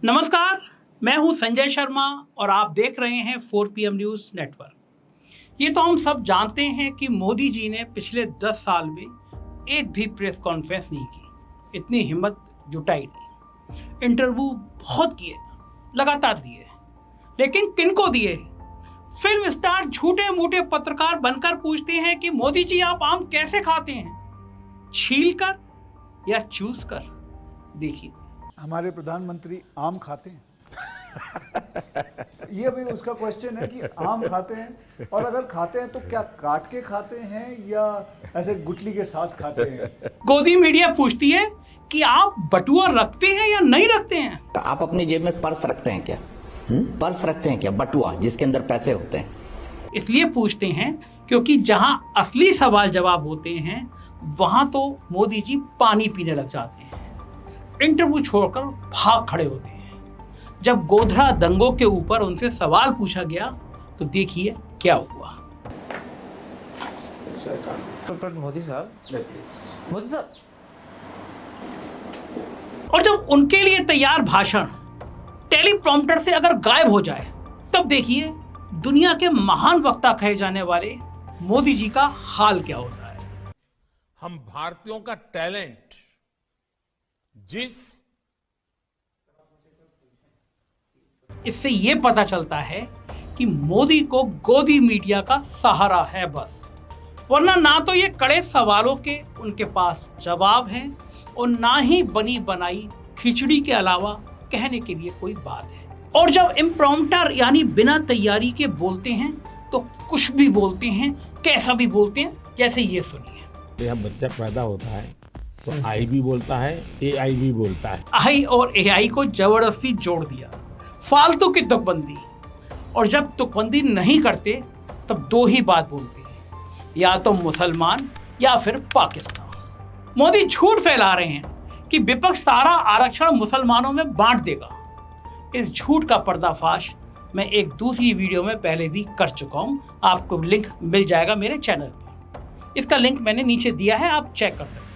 नमस्कार, मैं हूं संजय शर्मा और आप देख रहे हैं 4PM न्यूज़ नेटवर्क। ये तो हम सब जानते हैं कि मोदी जी ने पिछले 10 साल में एक भी प्रेस कॉन्फ्रेंस नहीं की, इतनी हिम्मत जुटाई नहीं। इंटरव्यू बहुत किए, लगातार दिए, लेकिन किनको दिए? फिल्म स्टार झूठे मूठे पत्रकार बनकर पूछते हैं कि मोदी जी आप आम कैसे खाते हैं, छील कर या चूस कर? देखिए, हमारे प्रधानमंत्री आम खाते हैं। ये भी उसका क्वेश्चन है कि आम खाते हैं, और अगर खाते हैं तो क्या काट के खाते हैं या ऐसे गुठली के साथ खाते हैं। गोदी मीडिया पूछती है कि आप बटुआ रखते हैं या नहीं रखते हैं। आप अपनी जेब में पर्स रखते हैं क्या? पर्स रखते हैं क्या? बटुआ जिसके अंदर पैसे होते हैं। इसलिए पूछते हैं क्योंकि जहां असली सवाल जवाब होते हैं वहां तो मोदी जी पानी पीने लग जाते हैं, इंटरव्यू छोड़कर भाग खड़े होते हैं। जब गोधरा दंगों के ऊपर उनसे सवाल पूछा गया तो देखिए क्या हुआ। मोदी साहब, मोदी साहब। और जब उनके लिए तैयार भाषण टेलीप्रॉम्प्टर से अगर गायब हो जाए तब देखिए दुनिया के महान वक्ता कहे जाने वाले मोदी जी का हाल क्या होता है। हम भारतीयों का टैलेंट इससे यह पता चलता है कि मोदी को गोदी मीडिया का सहारा है बस, वरना ना तो ये कड़े सवालों के उनके पास जवाब हैं और ना ही बनी बनाई खिचड़ी के अलावा कहने के लिए कोई बात है। और जब इम्प्रॉम्प्टर यानी बिना तैयारी के बोलते हैं तो कुछ भी बोलते हैं, कैसा भी बोलते हैं। जैसे ये सुनिए। यह बच्चा पैदा होता है तो आई भी बोलता है, AI भी बोलता है। आई और AI को जबरदस्ती जोड़ दिया, फालतू की तुकबंदी। और जब तुकबंदी नहीं करते तब दो ही बात बोलते हैं, या तो मुसलमान या फिर पाकिस्तान। मोदी झूठ फैला रहे हैं कि विपक्ष सारा आरक्षण मुसलमानों में बांट देगा। इस झूठ का पर्दाफाश मैं एक दूसरी वीडियो में पहले भी कर चुका हूं, आपको लिंक मिल जाएगा मेरे चैनल पर। इसका लिंक मैंने नीचे दिया है, आप चेक कर सकते हैं।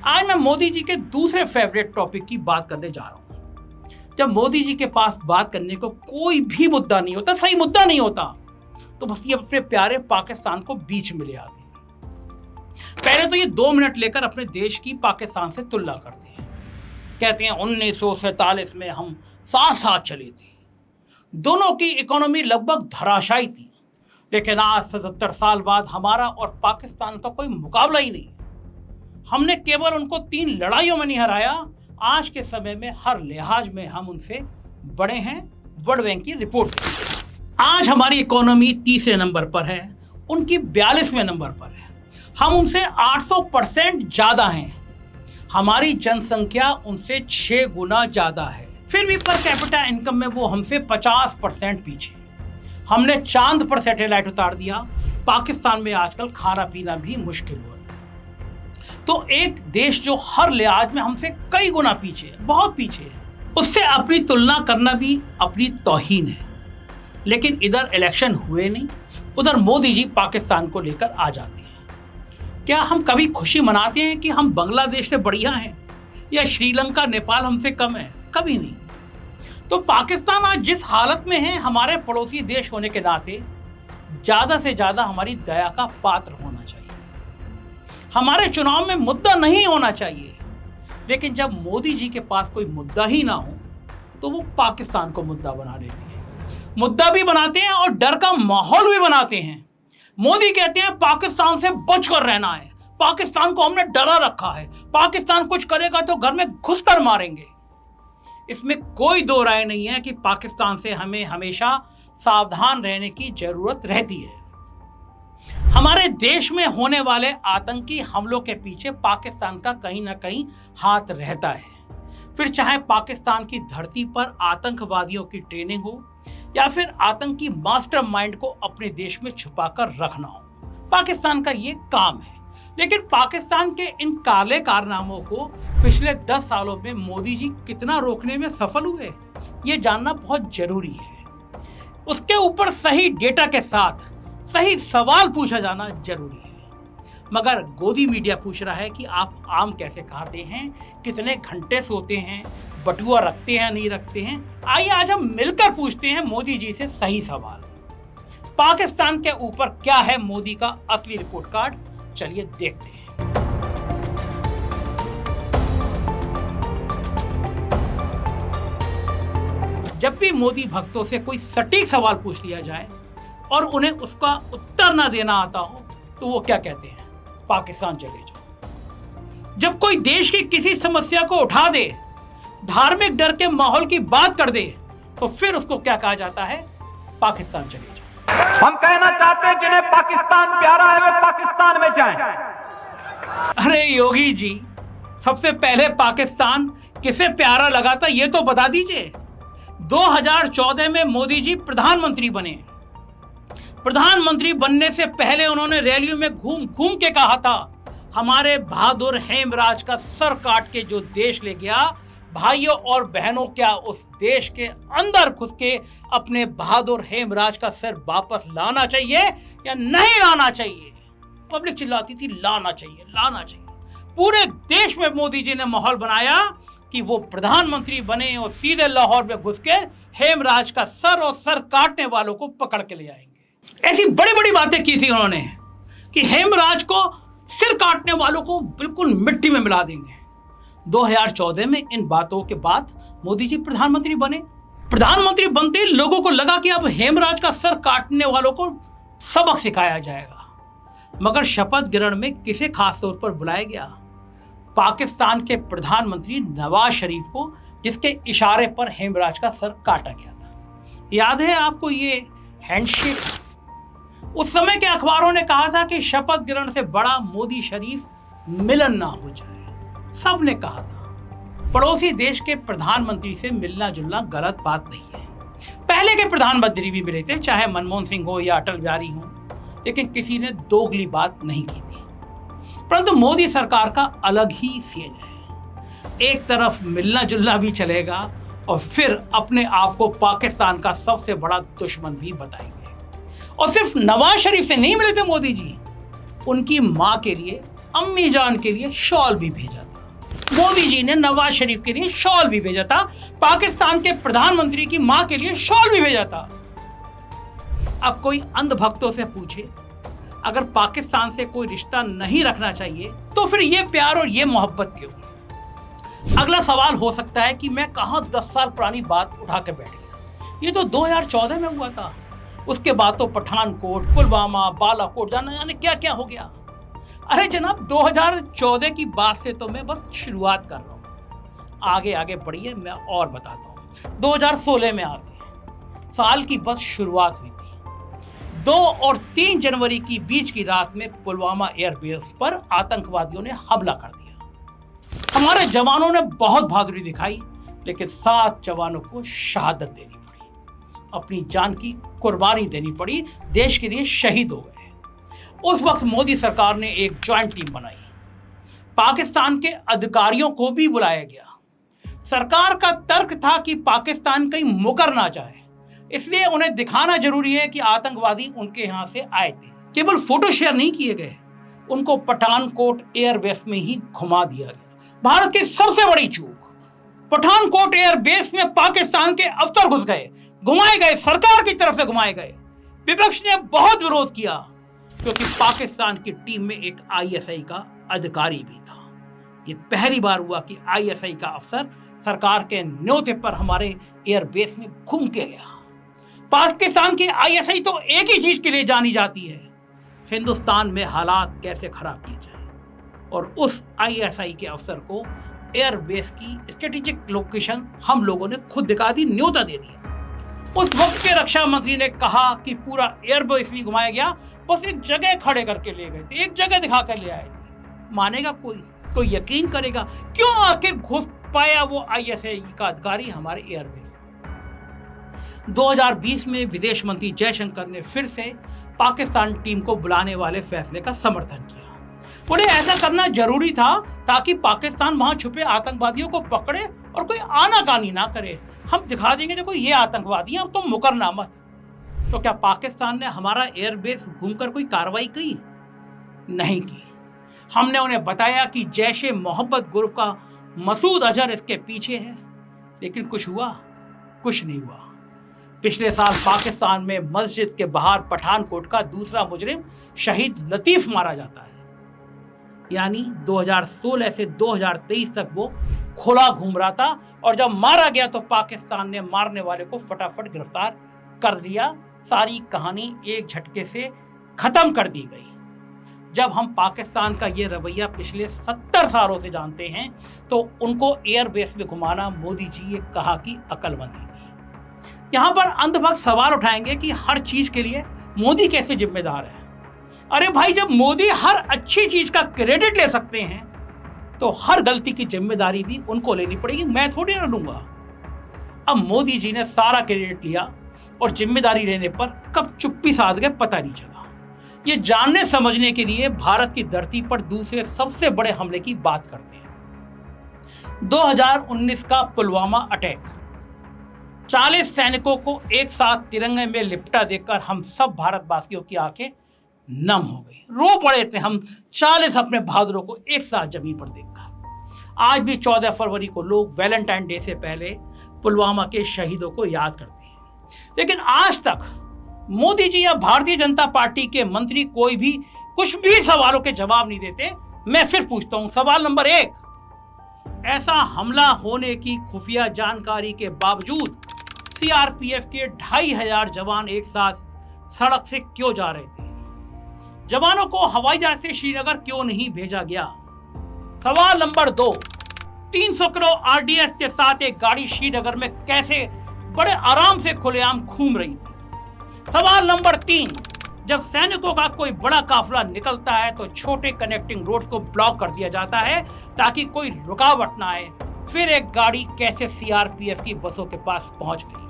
आज मैं मोदी जी के दूसरे फेवरेट टॉपिक की बात करने जा रहा हूं। जब मोदी जी के पास बात करने को कोई भी मुद्दा नहीं होता, सही मुद्दा नहीं होता, तो बस ये अपने प्यारे पाकिस्तान को बीच में ले आते हैं। पहले तो ये 2 मिनट लेकर अपने देश की पाकिस्तान से तुलना करते हैं। कहते हैं 1947 में हम साथ साथ चले थे, दोनों की इकोनॉमी लगभग धराशायी थी, लेकिन आज 77 साल बाद हमारा और पाकिस्तान का कोई मुकाबला ही नहीं। हमने केवल उनको 3 लड़ाइयों में नहीं हराया, आज के समय में हर लिहाज में हम उनसे बड़े हैं। वर्ल्ड बैंक की रिपोर्ट, आज हमारी इकोनॉमी 30वें नंबर पर है, उनकी 42वें नंबर पर है। हम उनसे 800% ज्यादा हैं। हमारी जनसंख्या उनसे 6 गुना ज्यादा है, फिर भी पर कैपिटा इनकम में वो हमसे 50% पीछे। हमने चांद पर सैटेलाइट उतार दिया, पाकिस्तान में आजकल खाना पीना भी मुश्किल हो रहा है। तो एक देश जो हर लिहाज में हमसे कई गुना पीछे है, बहुत पीछे है, उससे अपनी तुलना करना भी अपनी तौहीन है। लेकिन इधर इलेक्शन हुए नहीं, उधर मोदी जी पाकिस्तान को लेकर आ जाते हैं। क्या हम कभी खुशी मनाते हैं कि हम बांग्लादेश से बढ़िया हैं या श्रीलंका नेपाल हमसे कम है? कभी नहीं। तो पाकिस्तान आज जिस हालत में है, हमारे पड़ोसी देश होने के नाते ज्यादा से ज्यादा हमारी दया का पात्र होना चाहिए। हमारे चुनाव में मुद्दा नहीं होना चाहिए, लेकिन जब मोदी जी के पास कोई मुद्दा ही ना हो तो वो पाकिस्तान को मुद्दा बना लेते हैं। मुद्दा भी बनाते हैं और डर का माहौल भी बनाते हैं। मोदी कहते हैं पाकिस्तान से बचकर रहना है, पाकिस्तान को हमने डरा रखा है, पाकिस्तान कुछ करेगा तो घर में घुसकर मारेंगे। इसमें कोई दो राय नहीं है कि पाकिस्तान से हमें हमेशा सावधान रहने की जरूरत रहती है। हमारे देश में होने वाले आतंकी हमलों के पीछे पाकिस्तान का कहीं ना कहीं हाथ रहता है। फिर चाहे पाकिस्तान की धरती पर आतंकवादियों की ट्रेनिंग हो या फिर आतंकी मास्टरमाइंड को अपने देश में छुपाकर रखना हो, पाकिस्तान का ये काम है। लेकिन पाकिस्तान के इन काले कारनामों को पिछले 10 सालों में मोदी जी कितना रोकने में सफल हुए, ये जानना बहुत जरूरी है। उसके ऊपर सही डेटा के साथ सही सवाल पूछा जाना जरूरी है। मगर गोदी मीडिया पूछ रहा है कि आप आम कैसे खाते हैं, कितने घंटे सोते हैं, बटुआ रखते हैं नहीं रखते हैं। आइए आज हम मिलकर पूछते हैं मोदी जी से सही सवाल। पाकिस्तान के ऊपर क्या है मोदी का असली रिपोर्ट कार्ड, चलिए देखते हैं। जब भी मोदी भक्तों से कोई सटीक सवाल पूछ लिया जाए और उन्हें उसका उत्तर ना देना आता हो तो वो क्या कहते हैं, पाकिस्तान चले जाओ। जब कोई देश की किसी समस्या को उठा दे, धार्मिक डर के माहौल की बात कर दे, तो फिर उसको क्या कहा जाता है, पाकिस्तान चले जाओ। हम कहना चाहते हैं जिन्हें पाकिस्तान प्यारा है वे पाकिस्तान में जाएं। अरे योगी जी, सबसे पहले पाकिस्तान किसे प्यारा लगा था ये तो बता दीजिए। 2014 में मोदी जी प्रधानमंत्री बने। प्रधानमंत्री बनने से पहले उन्होंने रैलियों में घूम घूम के कहा था, हमारे बहादुर हेमराज का सर काट के जो देश ले गया, भाइयों और बहनों क्या उस देश के अंदर घुस के अपने बहादुर हेमराज का सर वापस लाना चाहिए या नहीं लाना चाहिए। पब्लिक चिल्लाती थी लाना चाहिए लाना चाहिए। पूरे देश में मोदी जी ने माहौल बनाया कि वो प्रधानमंत्री बने और सीधे लाहौर में घुस के हेमराज का सर और सर काटने वालों को पकड़ के ले आएंगे। ऐसी बड़ी बड़ी बातें की थी उन्होंने कि हेमराज को सिर काटने वालों को बिल्कुल मिट्टी में मिला देंगे। 2014 में इन बातों के बाद मोदी जी प्रधानमंत्री बने। प्रधानमंत्री बनते ही लोगों को लगा कि अब हेमराज का सर काटने वालों को सबक सिखाया जाएगा। मगर शपथ ग्रहण में किसे खास तौर पर बुलाया गया, पाकिस्तान के प्रधानमंत्री नवाज शरीफ को, जिसके इशारे पर हेमराज का सर काटा गया था। याद है आपको ये हैंडशेक? उस समय के अखबारों ने कहा था कि शपथ ग्रहण से बड़ा मोदी शरीफ मिलन ना हो जाए। सब ने कहा था। पड़ोसी देश के प्रधानमंत्री से मिलना जुलना गलत बात नहीं है। पहले के प्रधानमंत्री भी मिले थे, चाहे मनमोहन सिंह हो या अटल बिहारी हो, लेकिन किसी ने दोगली बात नहीं की थी। परंतु मोदी सरकार का अलग ही सीन है। एक तरफ मिलना जुलना भी चलेगा और फिर अपने आप को पाकिस्तान का सबसे बड़ा दुश्मन भी बताएंगे। और सिर्फ नवाज शरीफ से नहीं मिले थे मोदी जी, उनकी मां के लिए, अम्मी जान के लिए शॉल भी भेजा था। मोदी जी ने नवाज शरीफ के लिए शॉल भी भेजा था, पाकिस्तान के प्रधानमंत्री की मां के लिए शॉल भी भेजा था। अब कोई अंधभक्तों से पूछे, अगर पाकिस्तान से कोई रिश्ता नहीं रखना चाहिए तो फिर ये प्यार और ये मोहब्बत क्यों? अगला सवाल हो सकता है कि मैं कहां 10 साल पुरानी बात उठा के बैठ गया, ये तो 2014 में हुआ था। उसके बाद तो पठानकोट, पुलवामा, बालाकोट, जाने क्या क्या हो गया। अरे जनाब, 2014 की बात से तो मैं बस शुरुआत कर रहा हूँ। आगे आगे बढ़िए, मैं और बताता हूँ। 2016 में आते हैं, साल की बस शुरुआत हुई थी। 2 और 3 जनवरी की बीच की रात में पुलवामा एयरबेस पर आतंकवादियों ने हमला कर दिया। हमारे जवानों ने बहुत बहादुरी दिखाई, लेकिन 7 जवानों को शहादत देनी पड़ी, अपनी जान की कुर्बानी देनी पड़ी, देश के लिए शहीद हो गए। उस वक्त मोदी सरकार ने एक ज्वाइंट टीम बनाई, पाकिस्तान के अधिकारियों को भी बुलाया गया। सरकार का तर्क था कि पाकिस्तान कहीं मुकर ना जाए, इसलिए उन्हें दिखाना जरूरी है कि आतंकवादी उनके यहां से आए थे। केवल फोटो शेयर नहीं किए गए, उनको पठानकोट एयरबेस में ही घुमा दिया गया। भारत की सबसे बड़ी चूक, पठानकोट एयरबेस में पाकिस्तान के अफसर घुस गए, घुमाए गए, सरकार की तरफ से घुमाए गए। विपक्ष ने बहुत विरोध किया, क्योंकि पाकिस्तान की टीम में एक आईएसआई का अधिकारी भी था। ये पहली बार हुआ कि आईएसआई का अफसर सरकार के न्योते पर हमारे एयरबेस में घूम के गया। पाकिस्तान की आईएसआई तो एक ही चीज के लिए जानी जाती है, हिंदुस्तान में हालात कैसे खराब किए जाए, और उस आईएसआई के अफसर को एयरबेस की स्ट्रेटेजिक लोकेशन हम लोगों ने खुद दिखा दी, न्योता दे दिया। उस वक्त के रक्षा मंत्री ने कहा कि पूरा एयरबेस इसलिए घुमाया गया, बस एक जगह खड़े करके ले गए थे, एक जगह दिखा कर ले आए थे। मानेगा कोई यकीन करेगा? क्यों आखिर घुस पाया वो आईएसआई का अधिकारी हमारे एयरबेस? 2020 में विदेश मंत्री जयशंकर ने फिर से पाकिस्तान टीम को बुलाने वाले फैसले का समर्थन किया। उन्हें ऐसा करना जरूरी था ताकि पाकिस्तान वहां छुपे आतंकवादियों को पकड़े और कोई आनाकानी ना करे। हम दिखा देंगे देखो ये आतंकवादी हैं, अब तुम मुकरना मत। तो क्या पाकिस्तान ने हमारा एयरबेस घूमकर कोई कार्रवाई की? नहीं की। हमने उन्हें बताया कि जैश-ए मोहब्बत ग्रुप का मसूद अजहर इसके पीछे है, लेकिन कुछ हुआ? कुछ नहीं हुआ। पिछले साल पाकिस्तान में मस्जिद के बाहर पठानकोट का दूसरा मुजरिम शहीद लतीफ मारा जाता है, यानी 2016 से 2023 तक वो खुला घूम रहा था, और जब मारा गया तो पाकिस्तान ने मारने वाले को फटाफट गिरफ्तार कर लिया। सारी कहानी एक झटके से खत्म कर दी गई। जब हम पाकिस्तान का ये रवैया पिछले 70 सालों से जानते हैं तो उनको एयरबेस में घुमाना मोदी जी ये कहा कि अक्लमंदी थी। यहाँ पर अंधभक्त सवाल उठाएंगे कि हर चीज के लिए मोदी कैसे जिम्मेदार है। अरे भाई, जब मोदी हर अच्छी चीज का क्रेडिट ले सकते हैं तो हर गलती की जिम्मेदारी भी उनको लेनी पड़ेगी, मैं थोड़ी ना लूंगा। अब मोदी जी ने सारा क्रेडिट लिया और जिम्मेदारी लेने पर कब चुप्पी साध गए पता नहीं चला। ये जानने समझने के लिए भारत की धरती पर दूसरे सबसे बड़े हमले की बात करते हैं। 2019 का पुलवामा अटैक, 40 सैनिकों को एक साथ तिरंगे में लिपटा देखकर हम सब भारतवासियों की आंखें नम हो गई। रो पड़े थे हम 40 अपने बहादुरों को एक साथ जमीन पर देखकर। आज भी 14 फरवरी को लोग वैलेंटाइन डे से पहले पुलवामा के शहीदों को याद करते हैं, लेकिन आज तक मोदी जी या भारतीय जनता पार्टी के मंत्री कोई भी कुछ भी सवालों के जवाब नहीं देते। मैं फिर पूछता हूं, सवाल नंबर 1, ऐसा हमला होने की खुफिया जानकारी के बावजूद सीआरपीएफ के 2500 जवान एक साथ सड़क से क्यों जा रहे थे? जवानों को हवाई जहाज से श्रीनगर क्यों नहीं भेजा गया? सवाल नंबर 2, 300 किलो आरडीएक्स के साथ एक गाड़ी श्रीनगर में कैसे बड़े आराम से खुलेआम घूम रही थी? सवाल नंबर 3, जब सैनिकों का कोई बड़ा काफिला निकलता है तो छोटे कनेक्टिंग रोड्स को ब्लॉक कर दिया जाता है ताकि कोई रुकावट ना आए, फिर एक गाड़ी कैसे सीआरपीएफ की बसों के पास पहुंच गई?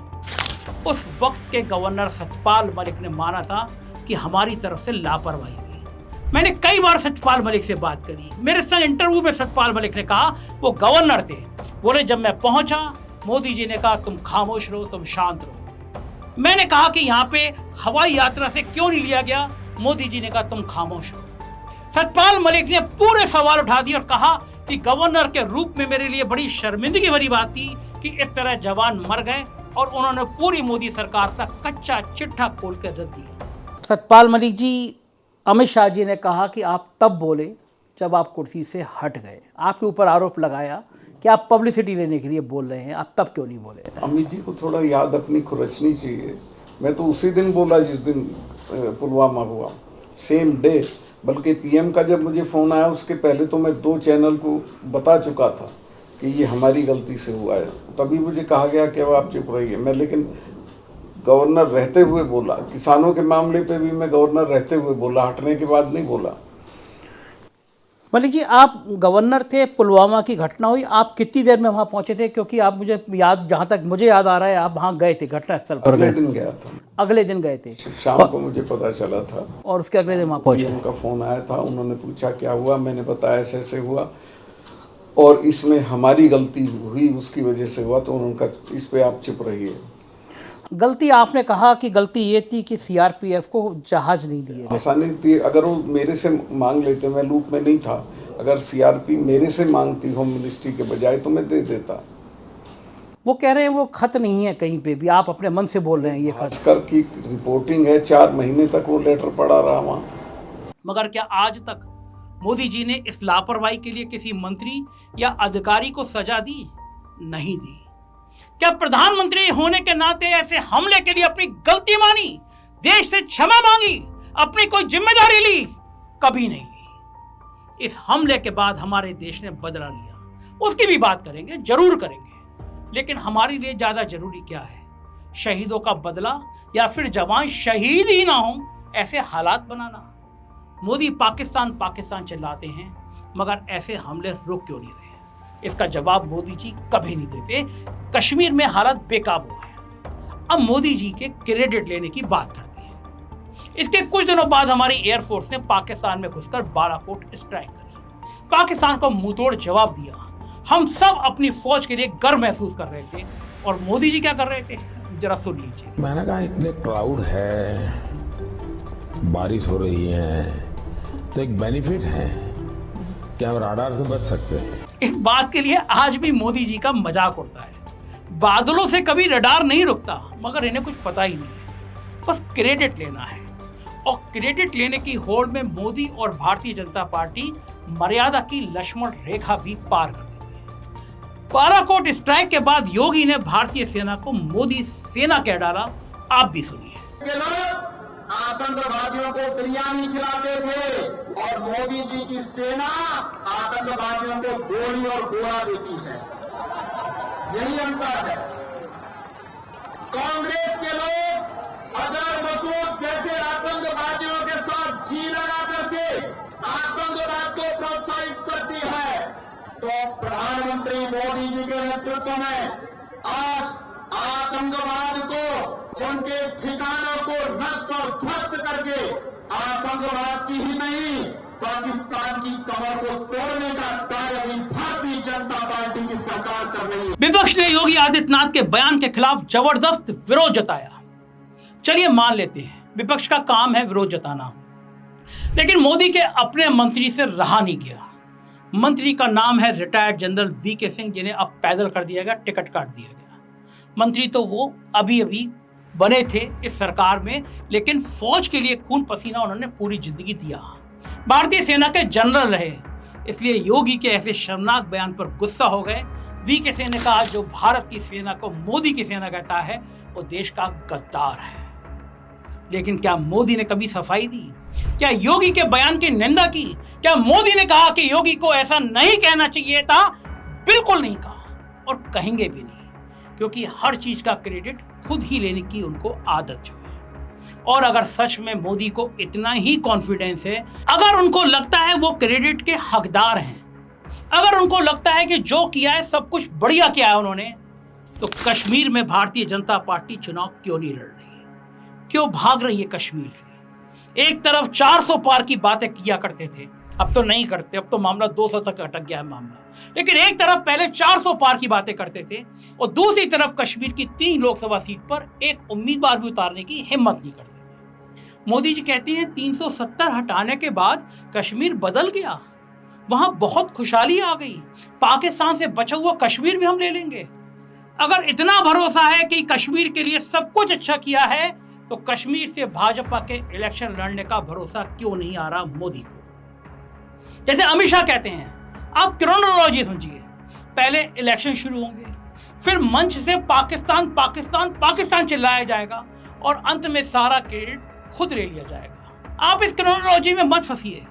उस वक्त के गवर्नर सतपाल मलिक ने माना था कि हमारी तरफ से लापरवाही हुई। मैंने कई बार सतपाल मलिक से बात करी। मेरे संग इंटरव्यू में सतपाल मलिक ने कहा, वो गवर्नर थे, बोले जब मैं पहुंचा मोदी जी ने कहा तुम खामोश रहो, तुम शांत रहो। मैंने कहा कि यहाँ पे हवाई यात्रा से क्यों नहीं लिया गया? मोदी जी ने कहा तुम खामोश रहो। सतपाल मलिक ने पूरे सवाल उठा दिए और कहा कि गवर्नर के रूप में मेरे लिए बड़ी शर्मिंदगी भरी बात थी कि इस तरह जवान मर गए, और उन्होंने पूरी मोदी सरकार का कच्चा चिट्ठा खोल कर रख दिया। सतपाल मलिक जी, अमित शाह जी ने कहा कि आप तब बोले जब आप कुर्सी से हट गए। आपके ऊपर आरोप लगाया कि आप पब्लिसिटी लेने के लिए बोल रहे हैं, आप तब क्यों नहीं बोले? अमित जी को थोड़ा याद अपनी खुरचनी चाहिए। मैं तो उसी दिन बोला जिस दिन पुलवामा हुआ, सेम डे। बल्कि पीएम का जब मुझे फ़ोन आया उसके पहले तो मैं 2 चैनल को बता चुका था कि ये हमारी गलती से हुआ है। तभी मुझे कहा गया कि अब आप चुप रहिए। मैं लेकिन गवर्नर रहते हुए बोला, किसानों के मामले पे भी मैं गवर्नर रहते हुए बोला, हटने के बाद नहीं बोला। मलिक जी, आप गवर्नर थे, पुलवामा की घटना हुई, आप कितनी देर में वहाँ पहुँचे थे? क्योंकि आप मुझे याद, जहाँ तक मुझे याद आ रहा है, आप वहाँ गए थे घटनास्थल पर। अगले दिन गया था। अगले दिन गए थे, शाम को मुझे पता चला था, और उसके अगले दिन वहाँ पहुँचे। उनका फ़ोन आया था, उन्होंने पूछा क्या हुआ, मैंने बताया ऐसे ऐसे हुआ और इसमें हमारी गलती हुई, उसकी वजह से हुआ, तो उनका इस पे आप चुप रहिए। गलती आपने कहा कि गलती ये थी कि सीआरपीएफ को जहाज नहीं दिए। आसानी थी, अगर वो मेरे से मांग लेते, मैं लूप में नहीं था, अगर सीआरपी मेरे से मांगती होम मिनिस्ट्री के बजाय तो मैं दे देता। वो कह रहे हैं वो खत नहीं है कहीं पे भी, आप अपने मन से बोल रहे हैं ये खत। भास्कर की रिपोर्टिंग है, 4 महीने तक वो लेटर पड़ा रहा वहाँ। मगर क्या आज तक मोदी जी ने इस लापरवाही के लिए किसी मंत्री या अधिकारी को सजा दी? नहीं दी। क्या प्रधानमंत्री होने के नाते ऐसे हमले के लिए अपनी गलती मानी, देश से क्षमा मांगी, अपनी कोई जिम्मेदारी ली? कभी नहीं ली। इस हमले के बाद हमारे देश ने बदला लिया, उसकी भी बात करेंगे, जरूर करेंगे। लेकिन हमारे लिए ज्यादा जरूरी क्या है? शहीदों का बदला या फिर जवान शहीद ही ना हो ऐसे हालात बनाना? मोदी पाकिस्तान पाकिस्तान चिल्लाते हैं, मगर ऐसे हमले रुक क्यों नहीं रहे? इसका जवाब मोदी जी कभी नहीं देते। कश्मीर में हालत बेकाबू है। अब मोदी जी के क्रेडिट लेने की बात करते हैं। इसके कुछ दिनों बाद हमारी एयरफोर्स ने पाकिस्तान में घुसकर बालाकोट स्ट्राइक करी, पाकिस्तान को मुंहतोड़ जवाब दिया। हम सब अपनी फौज के लिए गर्व महसूस कर रहे थे, और मोदी जी क्या कर रहे थे जरा सुन लीजिए। मैंने कहा इतने क्राउड है, बारिश हो रही है, तो एक बेनिफिट है क्या हम राडार से बच सकते हैं? इस बात के लिए आज भी मोदी जी का मजाक उड़ता है। बादलों से कभी रडार नहीं रुकता, मगर इन्हें कुछ पता ही नहीं है, बस क्रेडिट लेना है। और क्रेडिट लेने की होड़ में मोदी और भारतीय जनता पार्टी मर्यादा की लक्ष्मण रेखा भी पार कर देती है। बालाकोट स्ट्राइक के बाद योगी ने भारतीय सेना को मोदी सेना कह डाला। आप भी सुनिए। आतंकवादियों को बिरयानी खिलाते थे और मोदी जी की सेना आतंकवादियों को गोली और गोला देती है। यही अंतर है। कांग्रेस के लोग अगर मसूद जैसे आतंकवादियों के साथ जी लगा करके आतंकवाद को प्रोत्साहित करती है, तो प्रधानमंत्री मोदी जी के नेतृत्व में आज आतंकवाद को, उनके ठिकानों को नष्ट और ध्वस्त करके आतंकवाद की ही नहीं, पाकिस्तान की कमर को तोड़ने का कार्य भी भारतीय जनता पार्टी की सरकार कर रही है। विपक्ष ने योगी आदित्यनाथ के बयान के खिलाफ जबरदस्त विरोध जताया। चलिए मान लेते हैं विपक्ष का काम है विरोध जताना, लेकिन मोदी के अपने मंत्री से रहा नहीं गया। मंत्री का नाम है रिटायर्ड जनरल वीके सिंह, जिन्हें अब पैदल कर दिया गया, टिकट काट दिया गया। मंत्री तो वो अभी अभी बने थे इस सरकार में, लेकिन फौज के लिए खून पसीना उन्होंने पूरी जिंदगी दिया। भारतीय सेना के जनरल रहे, इसलिए योगी के ऐसे शर्मनाक बयान पर गुस्सा हो गए। वीके सिंह ने कहा, जो भारत की सेना को मोदी की सेना कहता है वो देश का गद्दार है। लेकिन क्या मोदी ने कभी सफाई दी? क्या योगी के बयान की निंदा की? क्या मोदी ने कहा कि योगी को ऐसा नहीं कहना चाहिए था? बिल्कुल नहीं कहा और कहेंगे भी नहीं, क्योंकि हर चीज का क्रेडिट खुद ही लेने की उनको आदत जो है। और अगर सच में मोदी को इतना ही कॉन्फिडेंस है, अगर उनको लगता है वो क्रेडिट के हकदार हैं, अगर उनको लगता है कि जो किया है सब कुछ बढ़िया किया है उन्होंने, तो कश्मीर में भारतीय जनता पार्टी चुनाव क्यों नहीं लड़ रही? क्यों भाग रही है कश्मीर से? एक तरफ 400 पार की बातें किया करते थे, अब तो नहीं करते, अब तो मामला 200 तक अटक गया है मामला। लेकिन एक तरफ पहले 400 पार की बातें करते थे और दूसरी तरफ कश्मीर की 3 लोकसभा सीट पर एक उम्मीदवार भी उतारने की हिम्मत नहीं करते थे। मोदी जी कहते हैं 370 हटाने के बाद कश्मीर बदल गया, वहां बहुत खुशहाली आ गई, पाकिस्तान से बचा हुआ कश्मीर भी हम ले लेंगे। अगर इतना भरोसा है कि कश्मीर के लिए सब कुछ अच्छा किया है, तो कश्मीर से भाजपा के इलेक्शन लड़ने का भरोसा क्यों नहीं आ रहा मोदी को? जैसे अमित शाह कहते हैं, आप क्रोनोलॉजी समझिए, पहले इलेक्शन शुरू होंगे, फिर मंच से पाकिस्तान पाकिस्तान पाकिस्तान चिल्लाया जाएगा और अंत में सारा क्रेडिट खुद ले लिया जाएगा। आप इस क्रोनोलॉजी में मत फंसिए।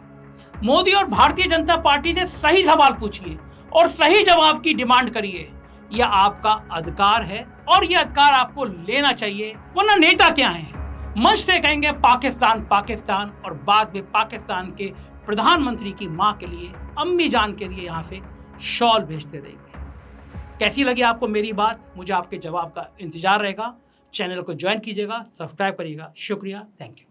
मोदी और भारतीय जनता पार्टी से सही सवाल पूछिए और सही जवाब की डिमांड करिए। यह आपका अधिकार है और यह अधिकार आपको लेना चाहिए, वरना नेता क्या हैं? मंच से कहेंगे पाकिस्तान पाकिस्तान और बाद में पाकिस्तान के प्रधानमंत्री की मां के लिए, अम्मी जान के लिए यहां से शॉल भेजते रहेंगे। कैसी लगी आपको मेरी बात? मुझे आपके जवाब का इंतजार रहेगा। चैनल को ज्वाइन कीजिएगा, सब्सक्राइब करिएगा। शुक्रिया, थैंक यू।